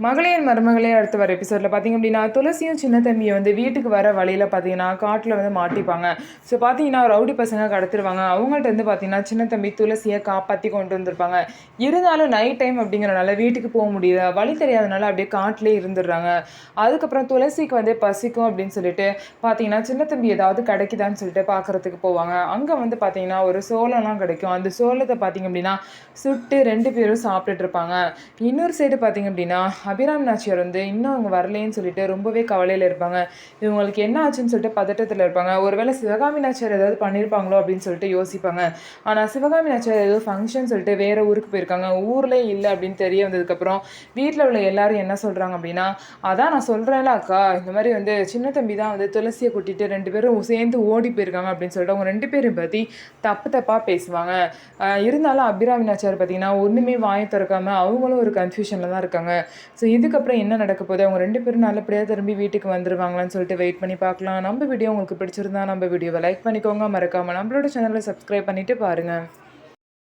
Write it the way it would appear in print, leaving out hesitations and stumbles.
மகளிர் மருமகளே அடுத்த வர எபிசோடில் பார்த்திங்க அப்படின்னா துளசியும் சின்ன தம்பியை வந்து வீட்டுக்கு வர வழியில் பார்த்தீங்கன்னா காட்டில் வந்து மாட்டிப்பாங்க. ஸோ பார்த்தீங்கன்னா ரவுடி பசங்க கடத்திடுவாங்க. அவங்கள்ட்ட வந்து பார்த்தீங்கன்னா சின்ன தம்பி துளசியை காப்பாற்றி கொண்டு வந்திருப்பாங்க. இருந்தாலும் நைட் டைம் அப்படிங்கிறனால வீட்டுக்கு போக முடியல, வழி தெரியாதனால அப்படியே காட்டிலே இருந்துடுறாங்க. அதுக்கப்புறம் துளசிக்கு வந்து பசிக்கும் அப்படின்னு சொல்லிட்டு பார்த்தீங்கன்னா சின்ன தம்பி ஏதாவது கிடைக்குதான்னு சொல்லிட்டு பார்க்குறதுக்கு போவாங்க. அங்கே வந்து பார்த்தீங்கன்னா ஒரு சோளம்லாம் கிடைக்கும். அந்த சோளத்தை பார்த்தீங்க அப்படின்னா சுட்டு 2 பேரும் சாப்பிட்டுட்டு இருப்பாங்க. இன்னொரு சைடு பார்த்தீங்க அப்படின்னா அபிராமி நாச்சியார் வந்து இன்னும் அவங்க வரலேன்னு சொல்லிட்டு ரொம்பவே கவலையில் இருப்பாங்க. இவங்களுக்கு என்ன ஆச்சுன்னு சொல்லிட்டு பதட்டத்தில் இருப்பாங்க. ஒருவேளை சிவகாமி நாச்சியார் ஏதாவது பண்ணியிருப்பாங்களோ அப்படின்னு சொல்லிட்டு யோசிப்பாங்க. ஆனால் சிவகாமி நாச்சியார் ஏதோ ஃபங்க்ஷன் சொல்லிட்டு வேறு ஊருக்கு போயிருக்காங்க. ஊர்லேயே இல்லை அப்படின்னு தெரிய வந்ததுக்கப்புறம் வீட்டில் உள்ள எல்லாரும் என்ன சொல்கிறாங்க அப்படின்னா, அதான் நான் சொல்கிறேன்ல அக்கா, இந்த மாதிரி வந்து சின்ன தம்பி தான் வந்து துளசியை கூட்டிட்டு 2 பேரும் சேர்ந்து ஓடி போயிருக்காங்க அப்படின்னு சொல்லிட்டு அவங்க 2 பேரும் பற்றி தப்பாக பேசுவாங்க. இருந்தாலும் அபிராமி நாச்சியார் பார்த்தீங்கன்னா ஒன்றுமே வாயை திறக்காமல் அவங்களும் ஒரு கன்ஃபியூஷனில் தான் இருக்காங்க. ஸோ இதுக்கப்புறம் என்ன நடக்க போகுது, அவங்க 2 பேரும் நல்லபடியாக திரும்பி வீட்டுக்கு வந்துருவாங்களான்னு சொல்லிட்டு வெயிட் பண்ணி பார்க்கலாம். நம்ம வீடியோ உங்களுக்கு பிடிச்சிருந்தா நம்ம வீடியோவை லைக் பண்ணிக்கோங்க, மறக்காமல் நம்மளோட சேனலை சப்ஸ்கிரைப் பண்ணிவிட்டு பாருங்கள்.